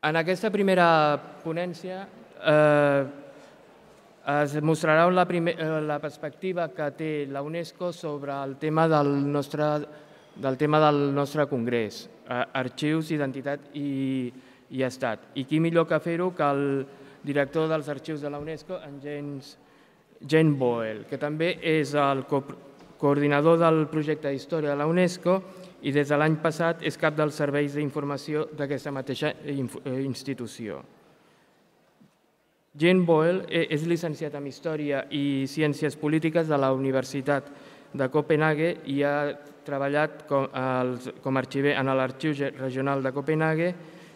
En aquesta primera ponència es mostrarà la perspectiva que té la UNESCO sobre el tema del nostre congrés, arxius, identitat i estat. I qui millor que fer-ho que el director dels arxius de la UNESCO, en Jane Boyle, que també és el coordinador del projecte d'història de la UNESCO i des de l'any passat és cap dels serveis d'informació d'aquesta mateixa institució. Jane Boyle és llicenciat en Història i Ciències Polítiques de la Universitat de Copenhague i ha treballat com a arxiver en l'Arxiu Regional de Copenhague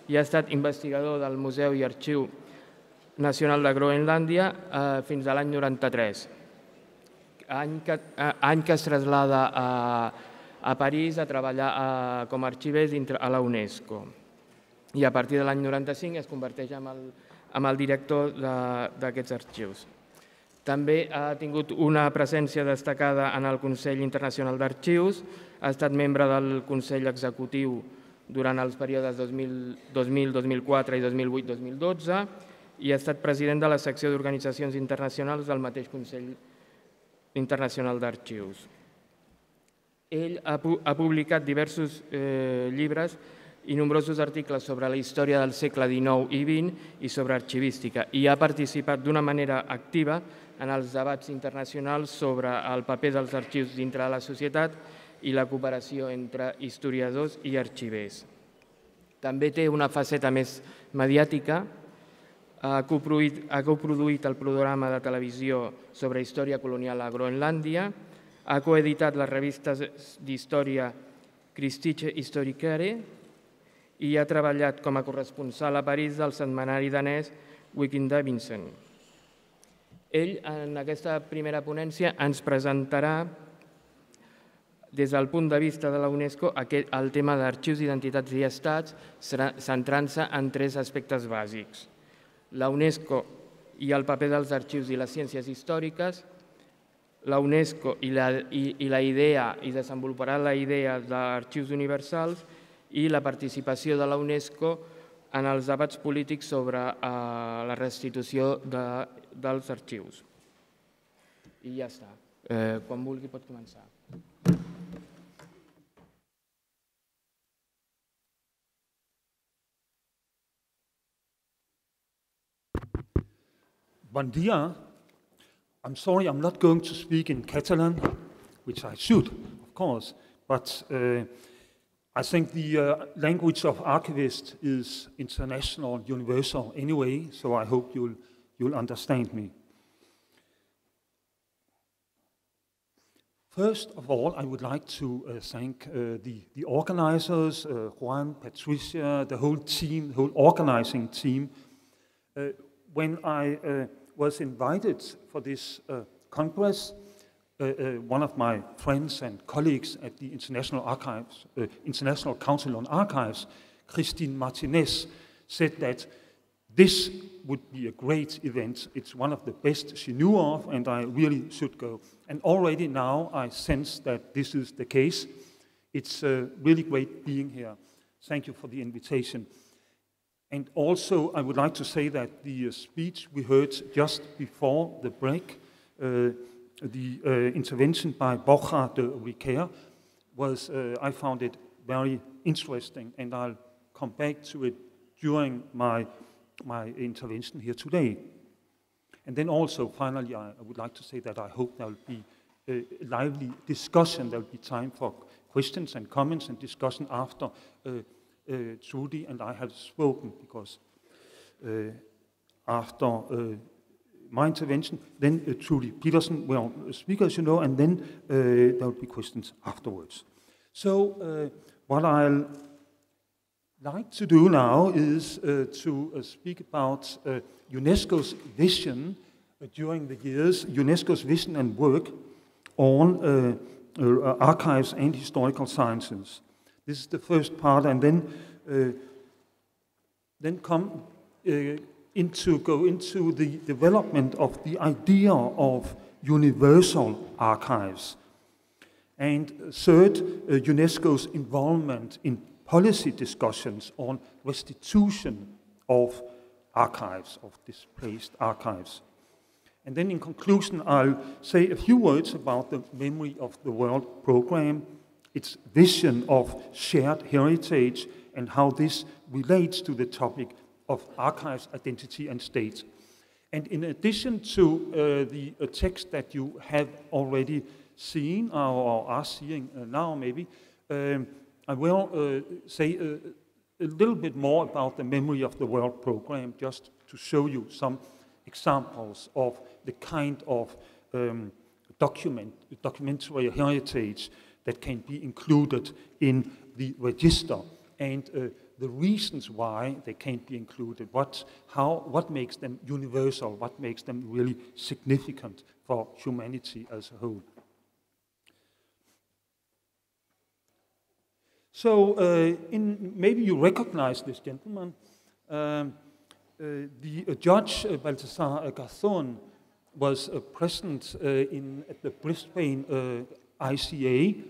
i ha estat investigador del Museu i Arxiu Nacional de Groenlàndia fins a l'any 93, any que es trasllada a París a treballar com a arxiver a la UNESCO. I a partir de l'any 95 es converteix en el director d'aquests arxius. També ha tingut una presència destacada en el Consell Internacional d'Arxius, ha estat membre del Consell Executiu durant els períodes 2000, 2004 i 2008-2012 i ha estat president de la secció d'organitzacions internacionals del mateix Consell Internacional d'Arxius. Ell ha publicat diversos llibres i nombrosos articles sobre la història del segle XIX i XX i sobre arxivística i ha participat d'una manera activa en els debats internacionals sobre el paper dels arxius dintre de la societat i la cooperació entre historiadors i arxivers. També té una faceta més mediàtica. Ha coproduït el programa de televisió sobre història colonial a Groenlàndia, ha coeditat les revistes d'història Christiche Historikere i ha treballat com a corresponsal a París del setmanari danès Weekendavisen. Ell, en aquesta primera ponència, ens presentarà, des del punt de vista de la UNESCO, el tema d'arxius, identitats i estats, centrant-se en 3 aspectes bàsics: la UNESCO i el paper dels arxius i les ciències històriques, la UNESCO i la idea, i desenvoluparà la idea d'arxius universals, i la participació de la UNESCO en els debats polítics sobre la restitució dels arxius. I ja està. Quan vulgui pot començar. Bon dia. I'm sorry I'm not going to speak in Catalan, which I should, of course, but I think the language of archivists is international, universal anyway, so I hope you'll understand me. First of all, I would like to thank the organizers, Juan, Patricia, the whole team, the whole organizing team. When I was invited for this congress, one of my friends and colleagues at the International Council on Archives, Christine Martinez, said that this would be a great event. It's one of the best she knew of, and I really should go. And already now I sense that this is the case. It's really great being here. Thank you for the invitation. And also, I would like to say that the speech we heard just before the break, the intervention by Borja de Riquer, I found it very interesting, and I'll come back to it during my intervention here today. And then also, finally, I would like to say that I hope there will be a lively discussion. There will be time for questions and comments and discussion after Trudy and I have spoken, because after my intervention, then Trudy Petersen will speak, as you know, and then there will be questions afterwards. So what I'll like to do now is to speak about UNESCO's vision during the years, UNESCO's vision and work on archives and historical sciences. This is the first part, and then go into the development of the idea of universal archives. And third, UNESCO's involvement in policy discussions on restitution of archives, of displaced archives. And then in conclusion, I'll say a few words about the Memory of the World program, its vision of shared heritage, and how this relates to the topic of archives, identity, and state. And in addition to the text that you have already seen, or are seeing now maybe, I will say a little bit more about the Memory of the World program, just to show you some examples of the kind of documentary heritage that can be included in the register, and the reasons why they can't be included, what makes them universal, what makes them really significant for humanity as a whole. So maybe you recognize this gentleman. The judge, Baltasar Garzón, was present at the Brisbane ICA,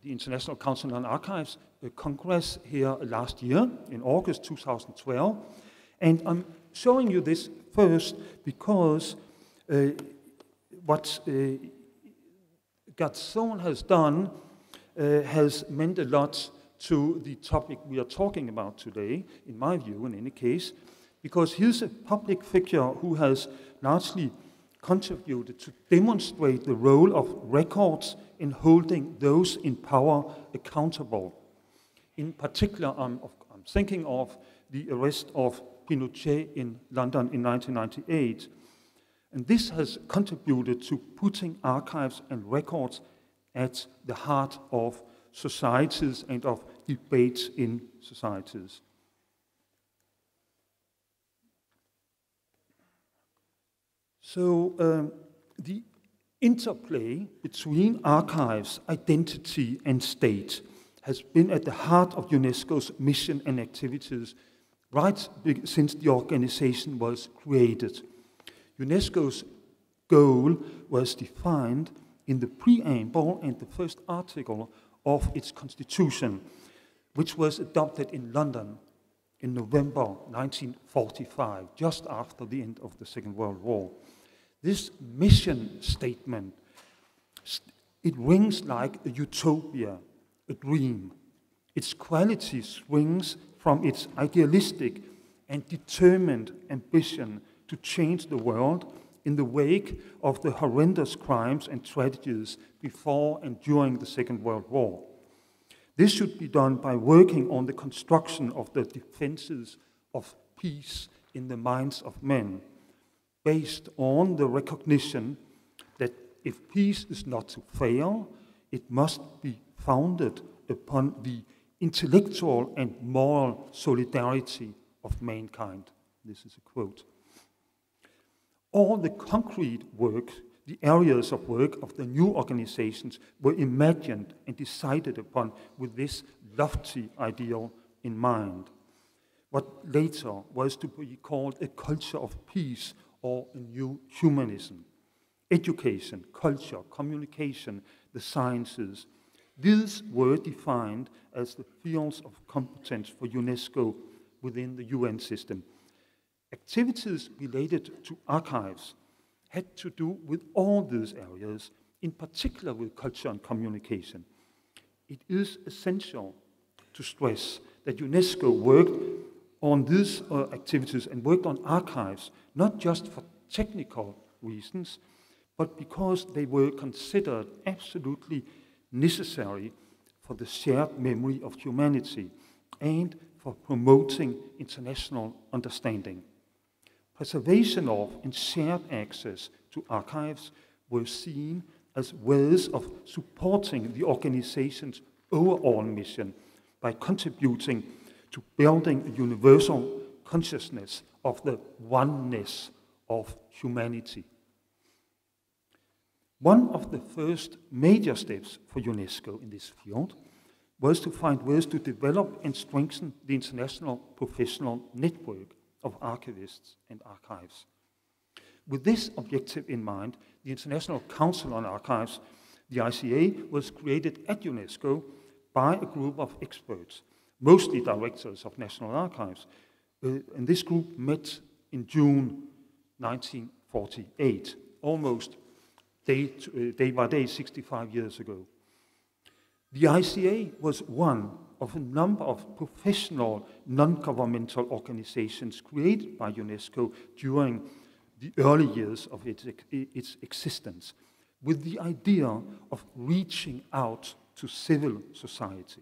the International Council on Archives, Congress here last year in August 2012. And I'm showing you this first because what Garzón has done has meant a lot to the topic we are talking about today, in my view, in any case, because he's a public figure who has largely contributed to demonstrate the role of records in holding those in power accountable. In particular, I'm thinking of the arrest of Pinochet in London in 1998. And this has contributed to putting archives and records at the heart of societies and of debates in societies. So the interplay between archives, identity, and state has been at the heart of UNESCO's mission and activities right since the organization was created. UNESCO's goal was defined in the preamble and the first article of its constitution, which was adopted in London in November 1945, just after the end of the Second World War. This mission statement, it rings like a utopia, a dream. Its quality swings from its idealistic and determined ambition to change the world in the wake of the horrendous crimes and tragedies before and during the Second World War. This should be done by working on the construction of the defenses of peace in the minds of men, based on the recognition that if peace is not to fail, it must be founded upon the intellectual and moral solidarity of mankind. This is a quote. All the concrete work, the areas of work of the new organizations were imagined and decided upon with this lofty ideal in mind. What later was to be called a culture of peace or a new humanism. Education, culture, communication, the sciences, these were defined as the fields of competence for UNESCO within the UN system. Activities related to archives had to do with all these areas, in particular with culture and communication. It is essential to stress that UNESCO worked on these activities and worked on archives, not just for technical reasons, but because they were considered absolutely necessary for the shared memory of humanity and for promoting international understanding. Preservation of and shared access to archives were seen as ways of supporting the organization's overall mission by contributing to building a universal consciousness of the oneness of humanity. One of the first major steps for UNESCO in this field was to find ways to develop and strengthen the international professional network of archivists and archives. With this objective in mind, the International Council on Archives, the ICA, was created at UNESCO by a group of experts, mostly directors of national archives, And this group met in June 1948, almost day by day, 65 years ago. The ICA was one of a number of professional non-governmental organizations created by UNESCO during the early years of its existence, with the idea of reaching out to civil society.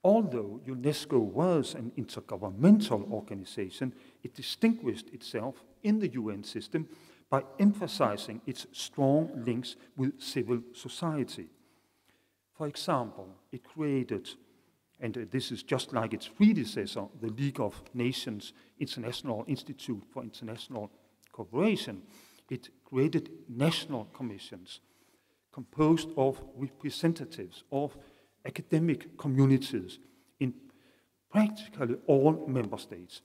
Although UNESCO was an intergovernmental organization, it distinguished itself in the UN system by emphasizing its strong links with civil society. For example, it created, and this is just like its predecessor, the League of Nations International Institute for International Cooperation, it created national commissions composed of representatives of academic communities in practically all member states.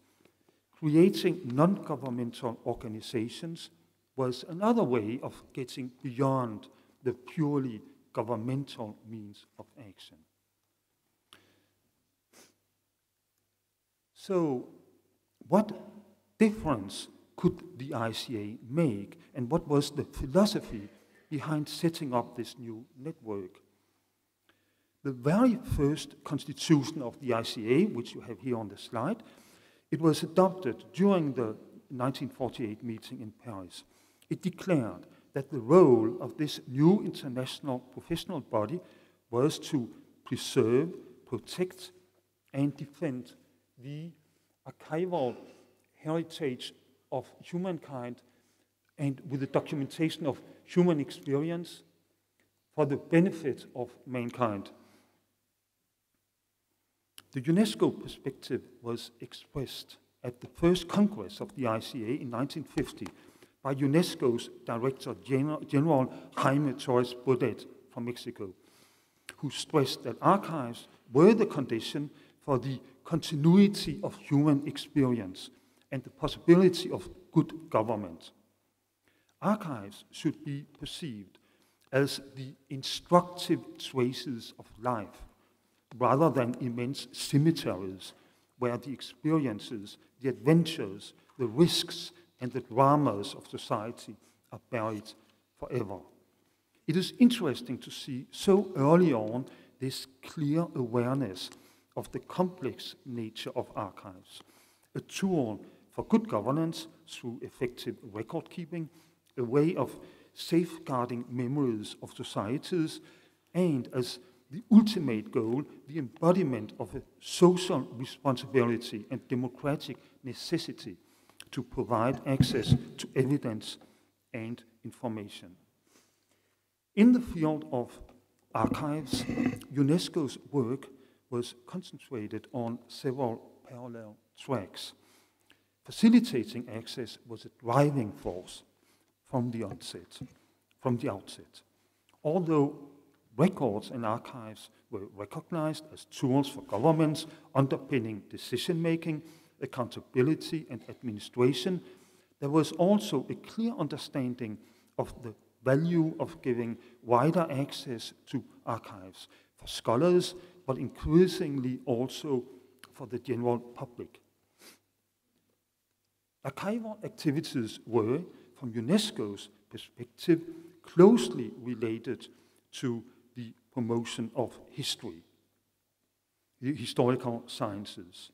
Creating non-governmental organizations was another way of getting beyond the purely governmental means of action. So, what difference could the ICA make, and what was the philosophy behind setting up this new network? The very first constitution of the ICA, which you have here on the slide, it was adopted during the 1948 meeting in Paris. It declared that the role of this new international professional body was to preserve, protect, and defend the archival heritage of humankind and with the documentation of human experience for the benefit of mankind. The UNESCO perspective was expressed at the first Congress of the ICA in 1950 by UNESCO's Director General Jaime Torres Bodet from Mexico, who stressed that archives were the condition for the continuity of human experience and the possibility of good government. Archives should be perceived as the instructive traces of life, rather than immense cemeteries where the experiences, the adventures, the risks, and the dramas of society are buried forever. It is interesting to see so early on this clear awareness of the complex nature of archives, a tool for good governance through effective record keeping, a way of safeguarding memories of societies, and as the ultimate goal, the embodiment of a social responsibility and democratic necessity to provide access to evidence and information. In the field of archives, UNESCO's work was concentrated on several parallel tracks. Facilitating access was a driving force from the outset. Although records and archives were recognized as tools for governments underpinning decision-making, accountability, and administration, there was also a clear understanding of the value of giving wider access to archives for scholars, but increasingly also for the general public. Archival activities were, from UNESCO's perspective, closely related to the promotion of history, the historical sciences.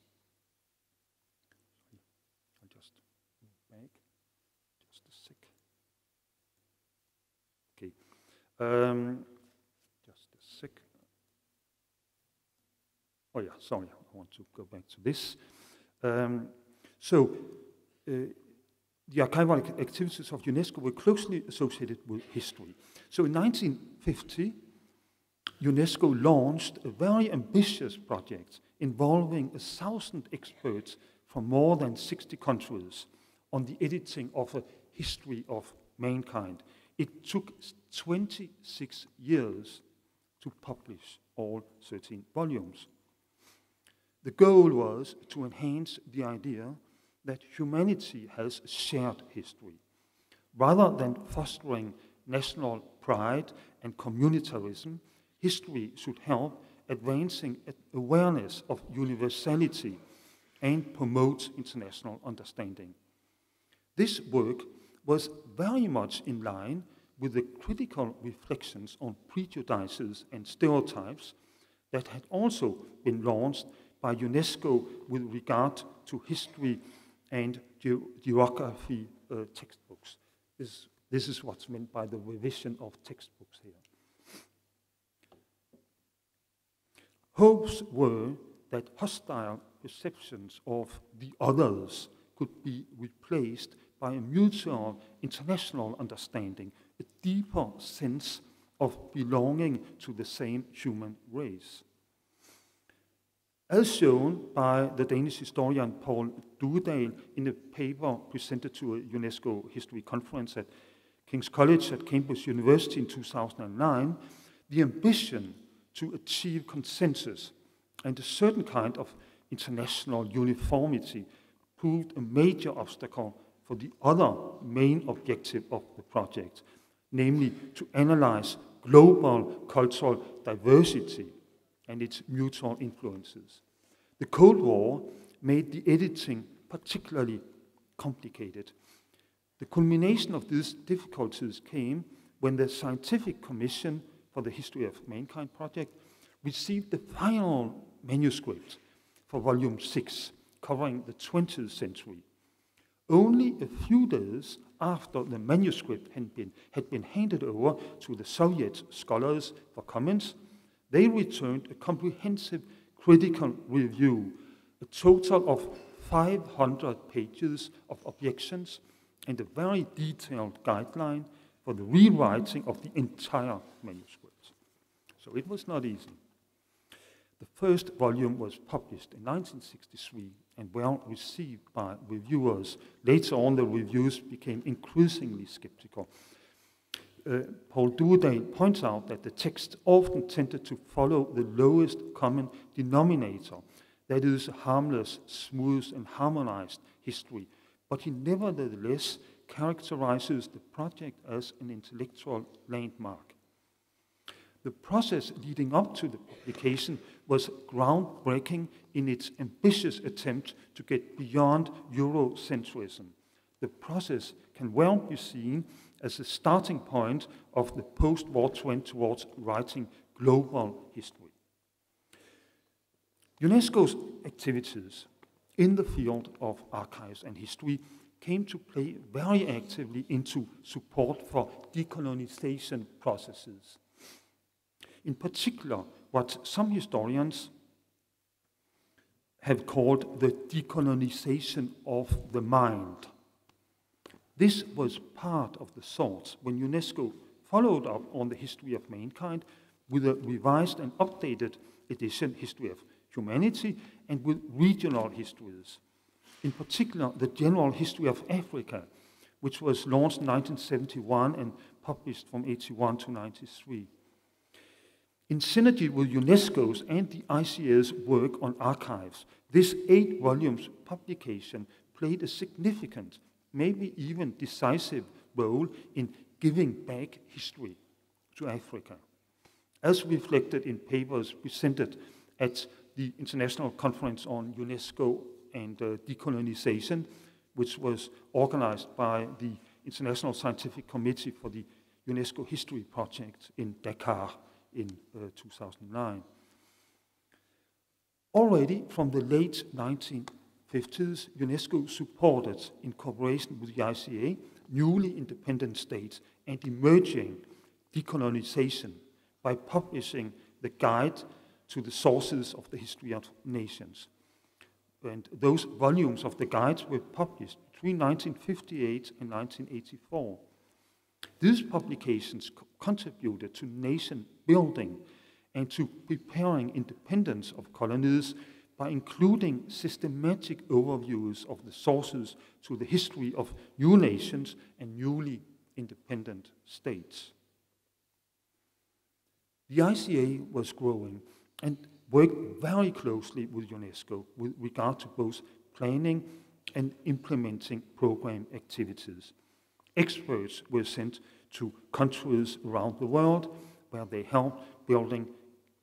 I'll just go back, just a sec. Okay, just a sec. Oh yeah, sorry, I want to go back to this. The archival activities of UNESCO were closely associated with history. So in 1950, UNESCO launched a very ambitious project involving 1,000 experts from more than 60 countries on the editing of a history of mankind. It took 26 years to publish all 13 volumes. The goal was to enhance the idea that humanity has a shared history. Rather than fostering national pride and communitarism, history should help advancing awareness of universality and promote international understanding. This work was very much in line with the critical reflections on prejudices and stereotypes that had also been launched by UNESCO with regard to history and geography textbooks. This is what's meant by the revision of textbooks here. Hopes were that hostile perceptions of the others could be replaced by a mutual international understanding, a deeper sense of belonging to the same human race. As shown by the Danish historian Paul Duedal in a paper presented to a UNESCO History Conference at King's College at Cambridge University in 2009, the ambition to achieve consensus and a certain kind of international uniformity proved a major obstacle for the other main objective of the project, namely to analyze global cultural diversity and its mutual influences. The Cold War made the editing particularly complicated. The culmination of these difficulties came when the Scientific Commission for the History of Mankind project received the final manuscript for Volume 6, covering the 20th century. Only a few days after the manuscript had been handed over to the Soviet scholars for comments, they returned a comprehensive critical review, a total of 500 pages of objections, and a very detailed guideline for the rewriting of the entire manuscript. So it was not easy. The first volume was published in 1963 and well received by reviewers. Later on, the reviews became increasingly skeptical. Paul Duedal points out that the text often tended to follow the lowest common denominator, that is, a harmless, smooth, and harmonized history, but he nevertheless characterizes the project as an intellectual landmark. The process leading up to the publication was groundbreaking in its ambitious attempt to get beyond Eurocentrism. The process can well be seen as a starting point of the post-war trend towards writing global history. UNESCO's activities in the field of archives and history came to play very actively into support for decolonization processes. In particular, what some historians have called the decolonization of the mind. This was part of the thought when UNESCO followed up on the history of mankind with a revised and updated edition, History of Humanity, and with regional histories. In particular, the General History of Africa, which was launched in 1971 and published from 81 to 93. In synergy with UNESCO's and the ICA's work on archives, this 8 volumes publication played a significant, maybe even decisive role in giving back history to Africa, as reflected in papers presented at the International Conference on UNESCO and Decolonization, which was organized by the International Scientific Committee for the UNESCO History Project in Dakar in 2009. Already from the late 1950s, UNESCO supported, in cooperation with the ICA, newly independent states and emerging decolonization by publishing the Guide to the Sources of the History of Nations. And those volumes of the guides were published between 1958 and 1984. These publications contributed to nation building and to preparing independence of colonies by including systematic overviews of the sources to the history of new nations and newly independent states. The ICA was growing and worked very closely with UNESCO with regard to both planning and implementing program activities. Experts were sent to countries around the world where they helped building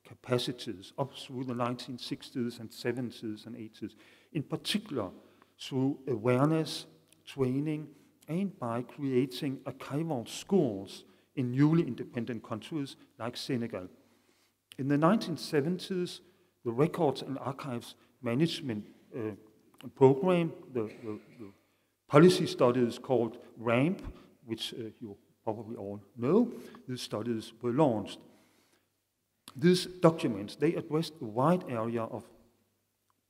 capacities up through the 1960s and 70s and 80s in particular through awareness, training, and by creating archival schools in newly independent countries like Senegal. In the 1970s, the Records and Archives Management program, the policy studies called RAMP, which you probably all know, these studies were launched. These documents, they addressed a wide area of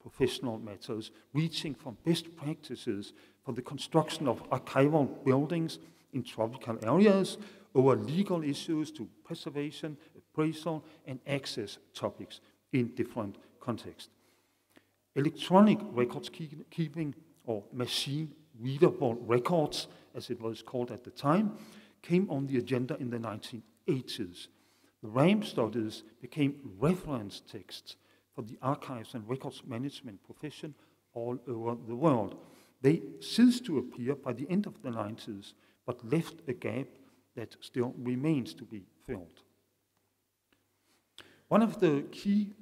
professional matters, reaching from best practices for the construction of archival buildings in tropical areas, over legal issues to preservation, appraisal, and access topics in different contexts. Electronic records keeping, or machine-readable records, as it was called at the time, came on the agenda in the 1980s. The RAMP studies became reference texts for the archives and records management profession all over the world. They ceased to appear by the end of the 90s, but left a gap that still remains to be filled. One of the key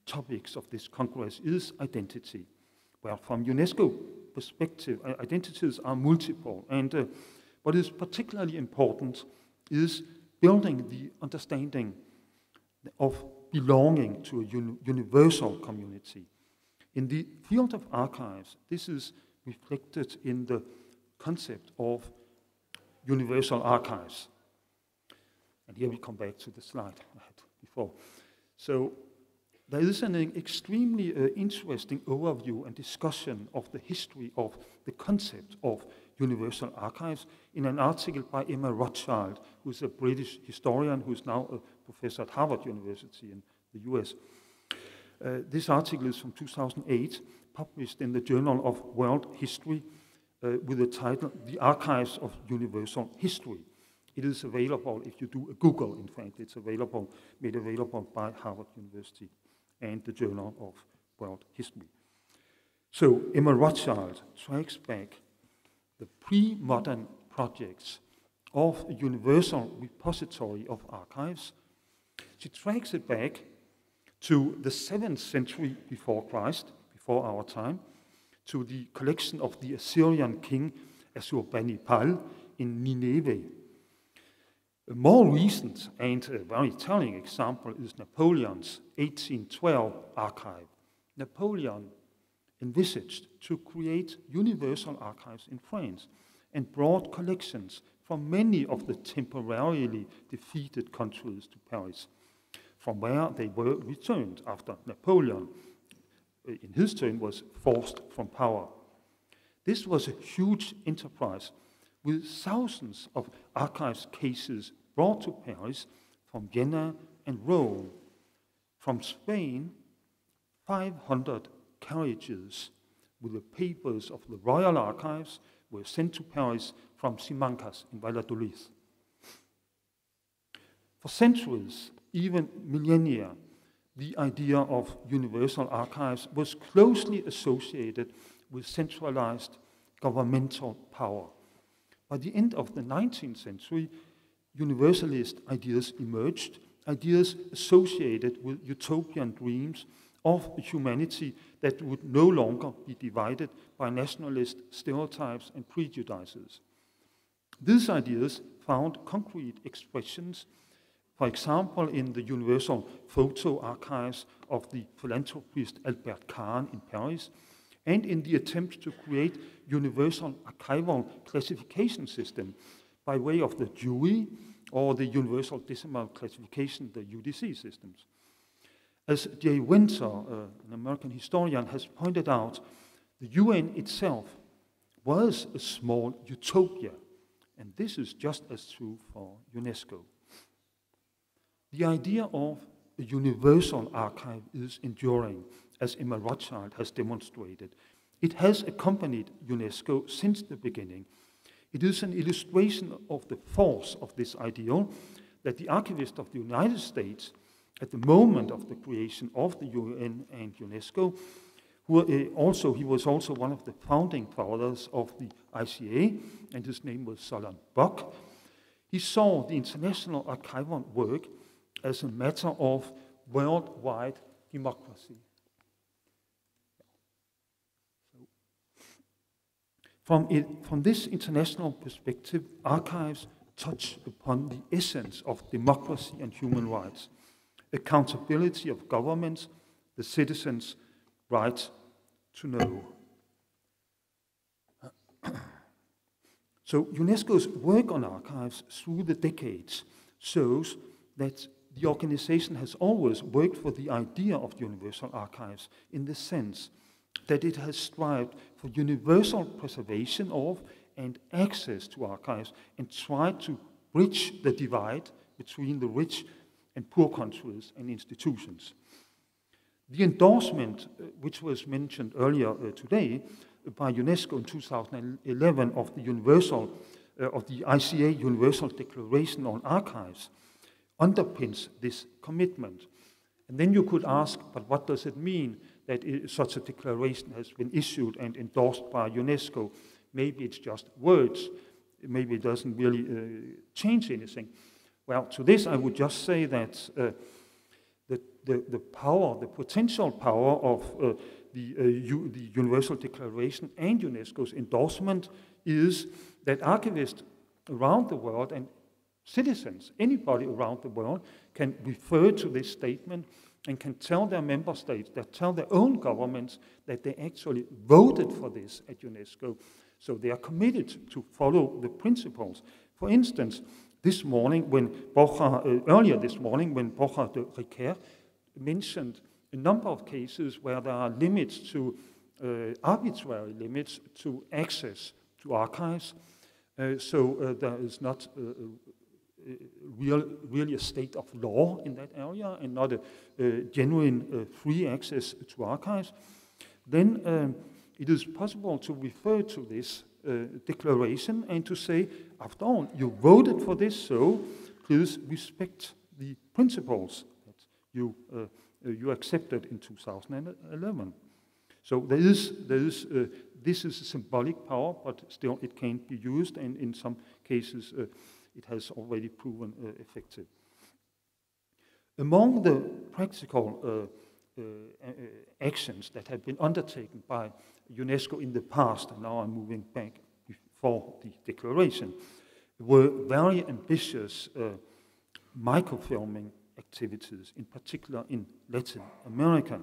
topics of this Congress is identity. Well, from UNESCO perspective, identities are multiple, and what is particularly important is building the understanding of belonging to a universal community. In the field of archives, this is reflected in the concept of universal archives. And here we come back to the slide I had before. So there is an extremely interesting overview and discussion of the history of the concept of universal archives in an article by Emma Rothschild, who's a British historian who's now a professor at Harvard University in the US. This article is from 2008, published in the Journal of World History with the title, The Archives of Universal History. It is available if you do a Google, in fact. It's made available by Harvard University and the Journal of World History. So Emma Rothschild tracks back the pre-modern projects of a universal repository of archives. She tracks it back to the 7th century before Christ, before our time, to the collection of the Assyrian king Assurbanipal in Nineveh. A more recent and a very telling example is Napoleon's 1812 archive. Napoleon envisaged to create universal archives in France and brought collections from many of the temporarily defeated countries to Paris, from where they were returned after Napoleon, in his turn, was forced from power. This was a huge enterprise with thousands of archives cases brought to Paris from Vienna and Rome. From Spain, 500 carriages with the papers of the Royal Archives were sent to Paris from Simancas in Valladolid. For centuries, even millennia, the idea of universal archives was closely associated with centralized governmental power. By the end of the 19th century, universalist ideas emerged, ideas associated with utopian dreams of a humanity that would no longer be divided by nationalist stereotypes and prejudices. These ideas found concrete expressions, for example, in the universal photo archives of the philanthropist Albert Kahn in Paris, and in the attempt to create universal archival classification system by way of the Dewey or the Universal Decimal Classification, the UDC systems. As Jay Winter, an American historian, has pointed out, the UN itself was a small utopia, and this is just as true for UNESCO. The idea of a universal archive is enduring, as Emma Rothschild has demonstrated. It has accompanied UNESCO since the beginning. It is an illustration of the force of this ideal that the archivist of the United States, at the moment of the creation of the UN and UNESCO, he was also one of the founding fathers of the ICA, and his name was Solon Buck. He saw the international archival work as a matter of worldwide democracy. From this international perspective, archives touch upon the essence of democracy and human rights, accountability of governments, the citizens' right to know. So UNESCO's work on archives through the decades shows that the organization has always worked for the idea of universal archives in the sense that it has strived for universal preservation of and access to archives and tried to bridge the divide between the rich and poor countries and institutions. The endorsement, which was mentioned earlier today by UNESCO in 2011 of the ICA Universal Declaration on Archives, underpins this commitment. And then you could ask, but what does it mean that such a declaration has been issued and endorsed by UNESCO? Maybe it's just words. Maybe it doesn't really change anything. Well, to this I would just say that the power, the potential power of the Universal Declaration and UNESCO's endorsement is that archivists around the world and citizens, anybody around the world, can refer to this statement and can tell their member states, that tell their own governments that they actually voted for this at UNESCO. So they are committed to follow the principles. For instance, this morning, earlier this morning, when Borja de Riquer mentioned a number of cases where there are limits to, arbitrary limits to access to archives, so there is not really a state of law in that area and not a genuine free access to archives, then it is possible to refer to this declaration and to say, after all, you voted for this, so please respect the principles that you accepted in 2011. So this is a symbolic power, but still it can't be used, and in some cases it has already proven effective. Among the practical actions that have been undertaken by UNESCO in the past, and now I'm moving back before the declaration, were very ambitious microfilming activities, in particular in Latin America.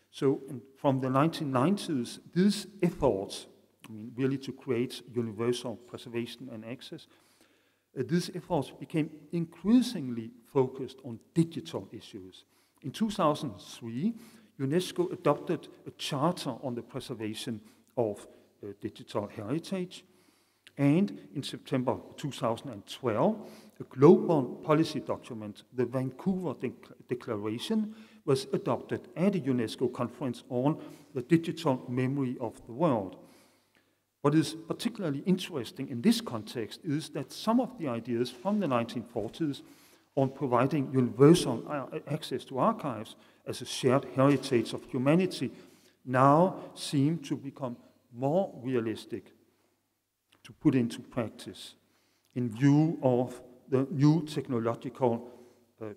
So from the 1990s, these efforts, really to create universal preservation and access, these efforts became increasingly focused on digital issues. In 2003, UNESCO adopted a charter on the preservation of digital heritage, and in September 2012, a global policy document, the Vancouver Declaration, was adopted at a UNESCO conference on the digital memory of the world. What is particularly interesting in this context is that some of the ideas from the 1940s on providing universal access to archives as a shared heritage of humanity now seem to become more realistic to put into practice in view of the new technological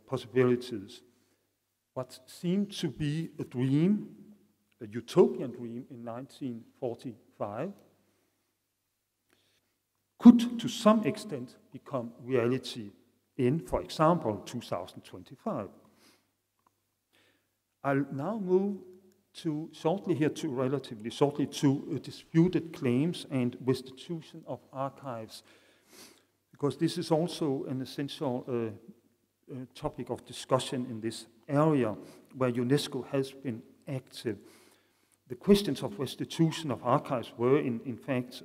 possibilities. What seemed to be a dream, a utopian dream in 1945, could to some extent become reality in, for example, 2025. I'll now move relatively shortly to disputed claims and restitution of archives, because this is also an essential topic of discussion in this area where UNESCO has been active. The questions of restitution of archives were, in fact,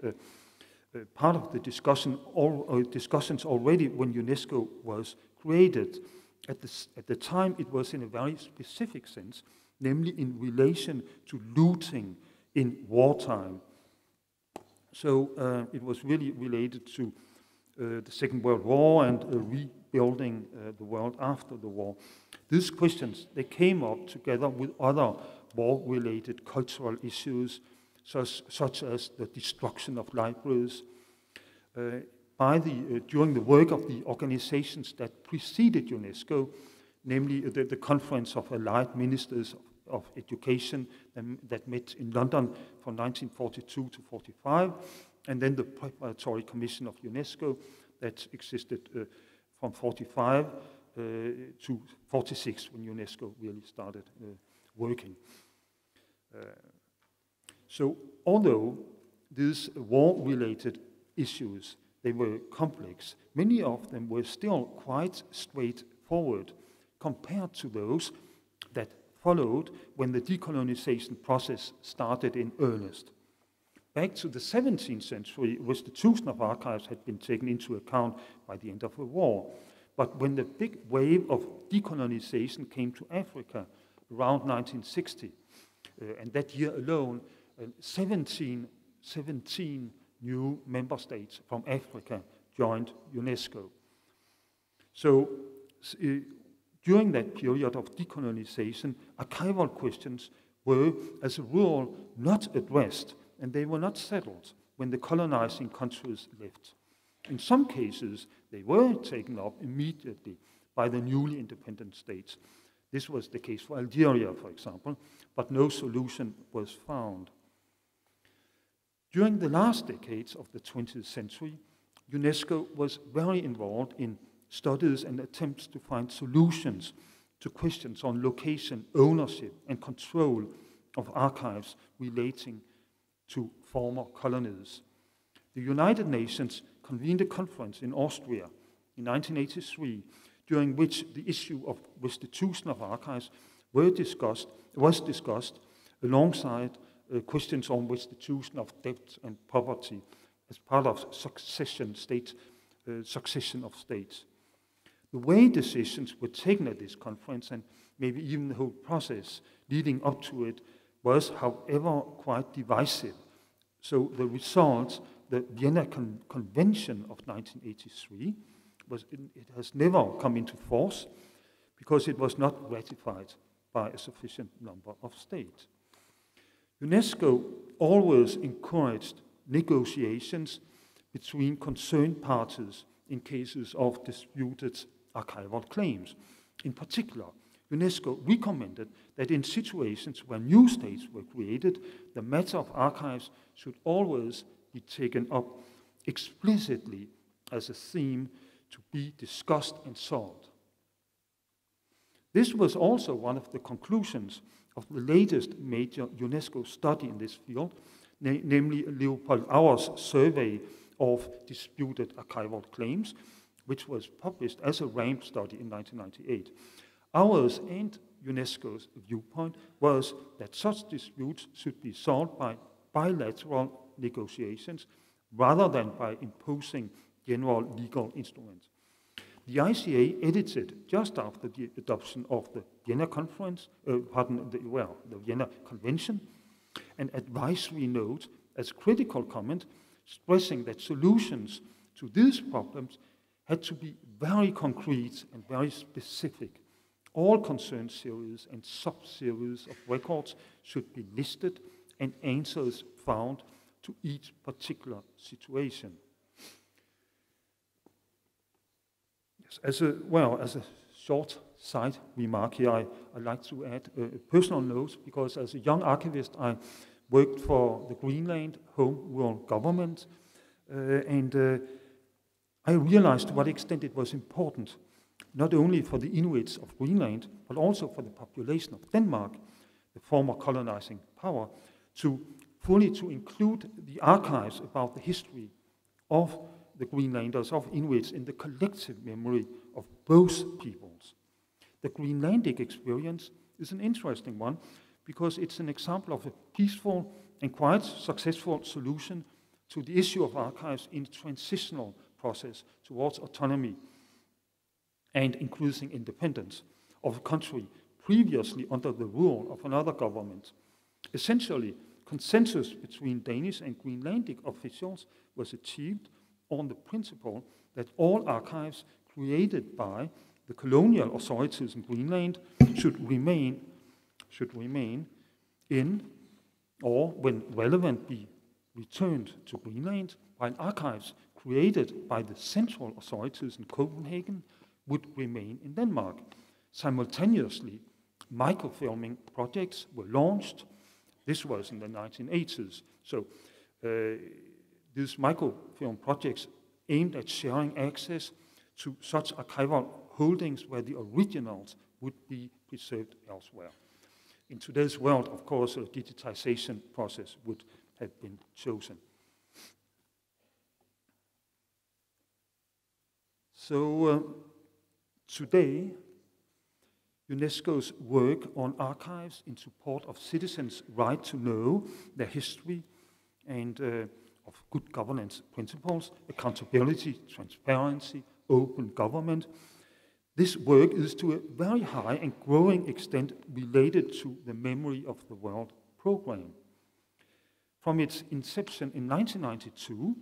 part of the discussions already when UNESCO was created. At the time, it was in a very specific sense, namely in relation to looting in wartime. So it was really related to the Second World War and rebuilding the world after the war. These questions, they came up together with other war-related cultural issues, such as the destruction of libraries. During the work of the organizations that preceded UNESCO, namely the Conference of Allied Ministers of of Education that met in London from 1942 to 45, and then the Preparatory Commission of UNESCO that existed from 45 to 46 when UNESCO really started working. So although these war-related issues, they were complex, many of them were still quite straightforward compared to those that followed when the decolonization process started in earnest. Back to the 17th century, restitution of archives had been taken into account by the end of the war. But when the big wave of decolonization came to Africa around 1960, and that year alone, 17 new member states from Africa joined UNESCO. So during that period of decolonization, archival questions were, as a rule, not addressed, and they were not settled when the colonizing countries left. In some cases, they were taken up immediately by the newly independent states. This was the case for Algeria, for example, but no solution was found. During the last decades of the 20th century, UNESCO was very involved in studies and attempts to find solutions to questions on location, ownership, and control of archives relating to former colonies. The United Nations convened a conference in Austria in 1983, during which the issue of restitution of archives was discussed alongside questions on restitution of debt and property as part of succession of states. The way decisions were taken at this conference, and maybe even the whole process leading up to it, was, however, quite divisive. So the result, the Vienna Convention of 1983, it has never come into force because it was not ratified by a sufficient number of states. UNESCO always encouraged negotiations between concerned parties in cases of disputed archival claims. In particular, UNESCO recommended that in situations where new states were created, the matter of archives should always be taken up explicitly as a theme to be discussed and solved. This was also one of the conclusions of the latest major UNESCO study in this field, namely Leopold Auer's survey of disputed archival claims, which was published as a RAMP study in 1998. Auer's and UNESCO's viewpoint was that such disputes should be solved by bilateral negotiations rather than by imposing general legal instruments. The ICA edited just after the adoption of the Vienna the Vienna Convention, an advisory note as critical comment stressing that solutions to these problems had to be very concrete and very specific. All concerned series and sub-series of records should be listed and answers found to each particular situation. Yes, as a short side remark here, I'd like to add a personal note, because as a young archivist, I worked for the Greenland Home Rule Government, and I realized to what extent it was important, not only for the Inuits of Greenland, but also for the population of Denmark, the former colonizing power, to include the archives about the history of the Greenlanders, of Inuits, in the collective memory of both peoples. The Greenlandic experience is an interesting one because it's an example of a peaceful and quite successful solution to the issue of archives in a transitional process towards autonomy and increasing independence of a country previously under the rule of another government. Essentially, consensus between Danish and Greenlandic officials was achieved on the principle that all archives created by the colonial authorities in Greenland should remain in, or when relevant, be returned to Greenland, while archives created by the central authorities in Copenhagen would remain in Denmark. Simultaneously, Microfilming projects were launched. This was in the 1980s. So these microfilm projects aimed at sharing access to such archival holdings where the originals would be preserved elsewhere. In today's world, of course, a digitization process would have been chosen. So today, UNESCO's work on archives in support of citizens' right to know their history and of good governance principles, accountability, transparency, open government. This work is to a very high and growing extent related to the Memory of the World program. From its inception in 1992,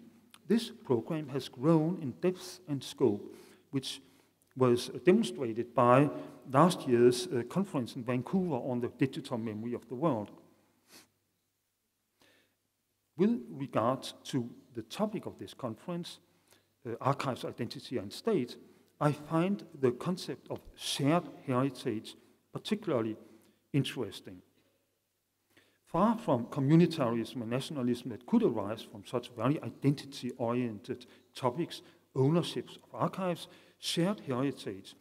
this program has grown in depth and scope, which was demonstrated by last year's conference in Vancouver on the digital memory of the world. With regard to the topic of this conference, Archives, Identity and State, I find the concept of shared heritage particularly interesting. Far from communitarism and nationalism that could arise from such very identity-oriented topics, ownerships of archives, shared heritage,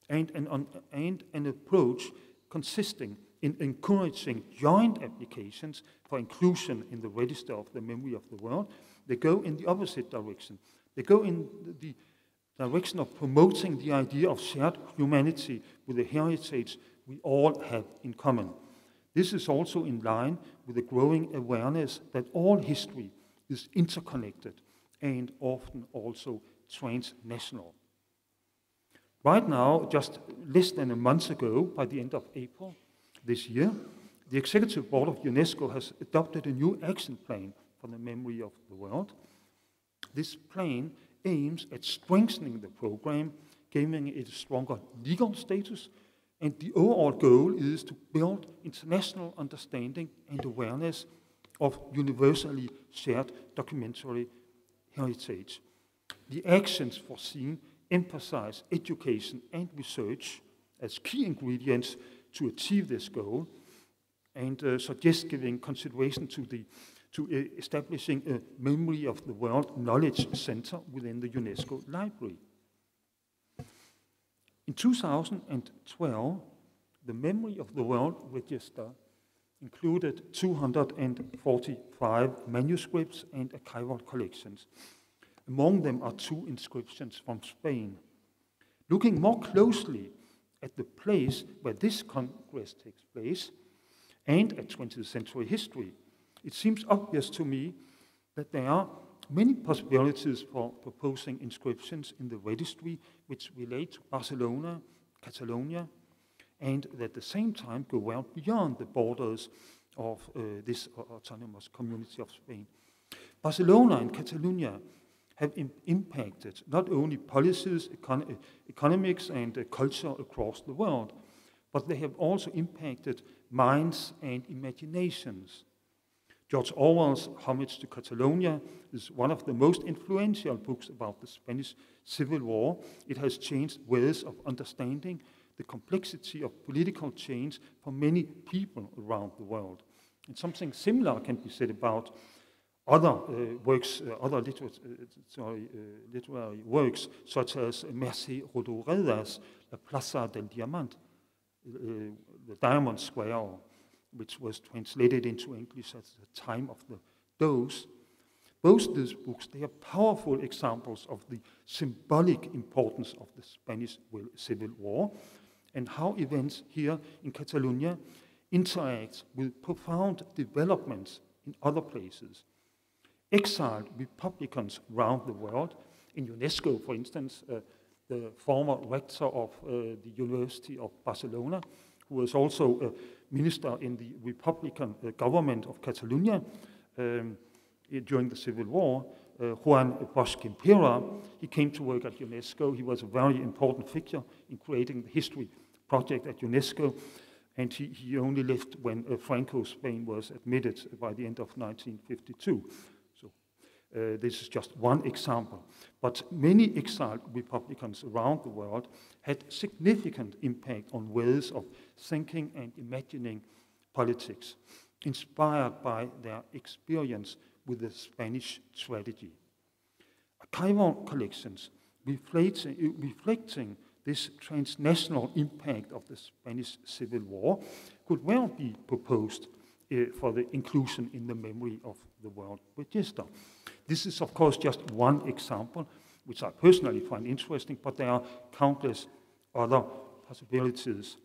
and an approach consisting in encouraging joint applications for inclusion in the register of the memory of the world, they go in the opposite direction. They go in the direction of promoting the idea of shared humanity with the heritage we all have in common. This is also in line with the growing awareness that all history is interconnected and often also transnational. Right now, just less than a month ago, by the end of April this year, the Executive Board of UNESCO has adopted a new action plan for the memory of the world. This plan aims at strengthening the program, giving it a stronger legal status, and the overall goal is to build international understanding and awareness of universally shared documentary heritage. The actions foreseen emphasize education and research as key ingredients to achieve this goal, and suggest giving consideration to establishing a Memory of the World Knowledge Center within the UNESCO Library. In 2012, the Memory of the World Register included 245 manuscripts and archival collections. Among them are 2 inscriptions from Spain. Looking more closely at the place where this Congress takes place and at 20th century history, it seems obvious to me that there are many possibilities for proposing inscriptions in the registry which relate to Barcelona, Catalonia, and at the same time go well beyond the borders of this autonomous community of Spain. Barcelona and Catalonia have impacted not only policies, economics, and culture across the world, but they have also impacted minds and imaginations. George Orwell's Homage to Catalonia is one of the most influential books about the Spanish Civil War. It has changed ways of understanding the complexity of political change for many people around the world. And something similar can be said about other works, other literary works, such as Mercè Rodorèda's La Plaza del Diamant, the Diamond Square, which was translated into English at the time of the dose. Both these books, they are powerful examples of the symbolic importance of the Spanish Civil War and how events here in Catalonia interact with profound developments in other places. Exiled republicans around the world, in UNESCO, for instance, the former rector of the University of Barcelona, who was also a minister in the Republican government of Catalonia during the Civil War, Juan Bosch Gimpera, he came to work at UNESCO. He was a very important figure in creating the history project at UNESCO, and he only left when Franco Spain was admitted by the end of 1952. So This is just one example. But many exiled Republicans around the world had significant impact on ways of thinking and imagining politics, inspired by their experience with the Spanish tragedy. Archival collections reflecting this transnational impact of the Spanish Civil War could well be proposed for the inclusion in the Memory of the World Register. This is, of course, just one example, which I personally find interesting, but there are countless other possibilities.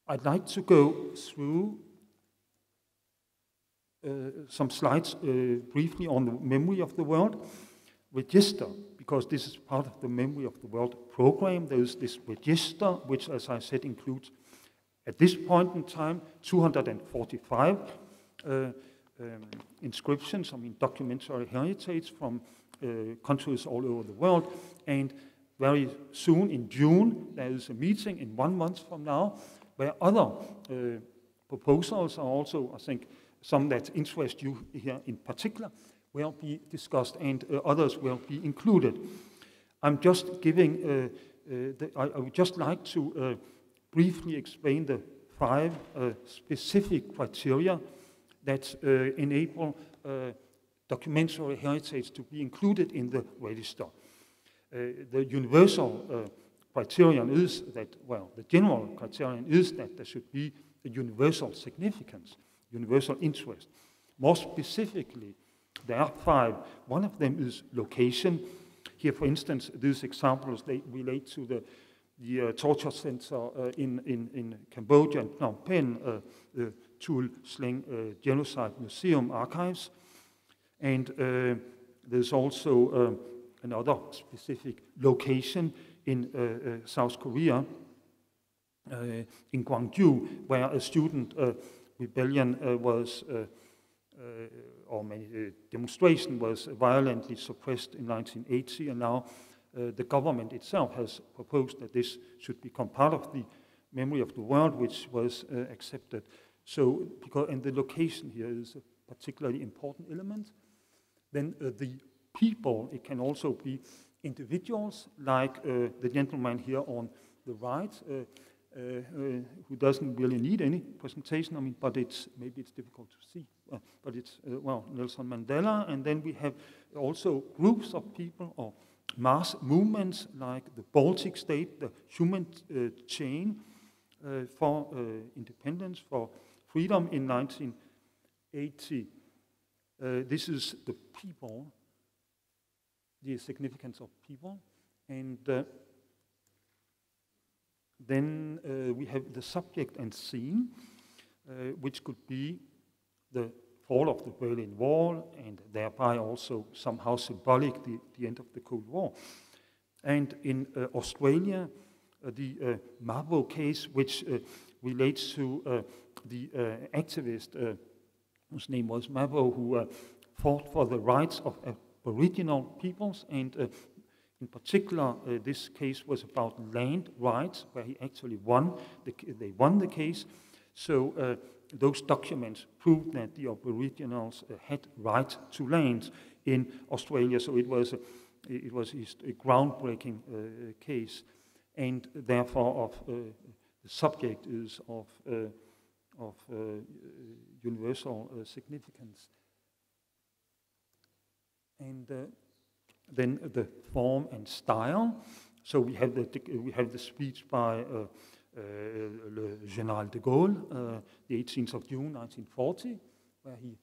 I'd like to go through some slides briefly on the Memory of the World Register, because this is part of the Memory of the World program. There is this register, which, as I said, includes, at this point in time, 245 inscriptions, documentary heritage from countries all over the world. And very soon, in June, there is a meeting in 1 month from now, where other proposals are also, I think, some that interest you here in particular, will be discussed, and others will be included. I'm just giving, I would just like to briefly explain the 5 specific criteria that enable documentary heritage to be included in the register. The universal criterion is that, well, the general criterion is that there should be a universal significance, universal interest. More specifically, there are 5. One of them is location. Here, for instance, these examples, they relate to the torture center in Cambodia and Phnom Penh, the Tuol Sleng Genocide Museum archives. And there's also another specific location in South Korea, in Gwangju, where a student rebellion was, or demonstration was violently suppressed in 1980, and now the government itself has proposed that this should become part of the Memory of the World, which was accepted. So, and the location here is a particularly important element. Then the people, it can also be individuals, like the gentleman here on the right, who doesn't really need any presentation, but maybe it's difficult to see, but it's, well, Nelson Mandela. And then we have also groups of people or mass movements like the Baltic State, the human chain for independence, for freedom in 1980. This is the people, the significance of people. And then we have the subject and scene, which could be the fall of the Berlin Wall, and thereby also somehow symbolic the end of the Cold War. And in Australia, the Mabo case, which relates to the activist whose name was Mabo, who fought for the rights of Aboriginal peoples, and in particular, this case was about land rights, where he actually won. They won the case. So those documents proved that the Aboriginals had right to land in Australia. So it was a groundbreaking case, and therefore the subject is of universal significance. And then the form and style. So we have the speech by Le Général de Gaulle, the 18th of June 1940, where he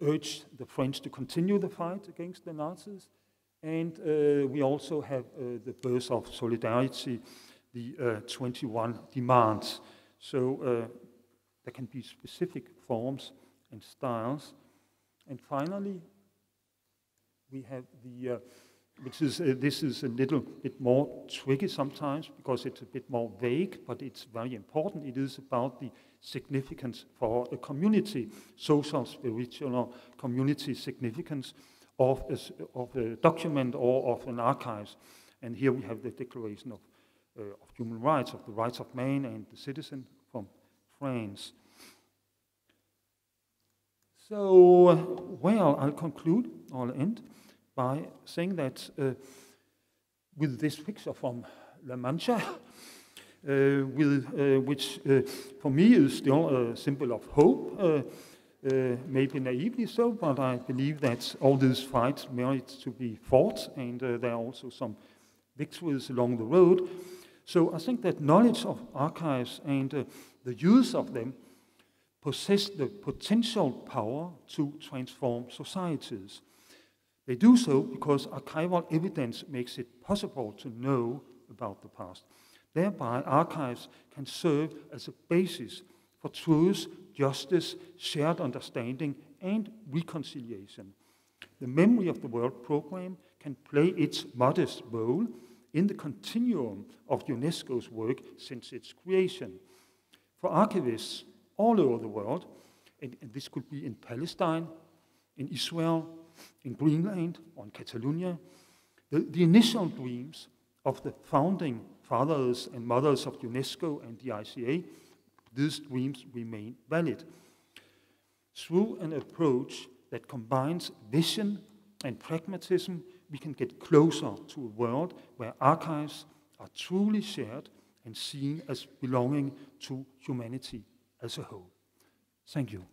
urged the French to continue the fight against the Nazis. And we also have the birth of solidarity, the 21 demands. So there can be specific forms and styles. And finally, we have the, this is a little bit more tricky sometimes because it's a bit more vague, but it's very important. It is about the significance for a community, social, spiritual, community significance of a document or of an archives. And here we have the Declaration of Human Rights, of the Rights of Man and the Citizen from France. So, well, I'll conclude, I'll end by saying that with this picture from La Mancha, which for me is still a symbol of hope, maybe naively so, but I believe that all these fights merit to be fought, and there are also some victories along the road. So I think that knowledge of archives and the use of them possess the potential power to transform societies. They do so because archival evidence makes it possible to know about the past. Thereby, archives can serve as a basis for truth, justice, shared understanding, and reconciliation. The Memory of the World program can play its modest role in the continuum of UNESCO's work since its creation. For archivists all over the world, and this could be in Palestine, in Israel, in Greenland, or in Catalonia, the initial dreams of the founding fathers and mothers of UNESCO and the ICA, these dreams remain valid. Through an approach that combines vision and pragmatism, we can get closer to a world where archives are truly shared and seen as belonging to humanity as a whole. Thank you.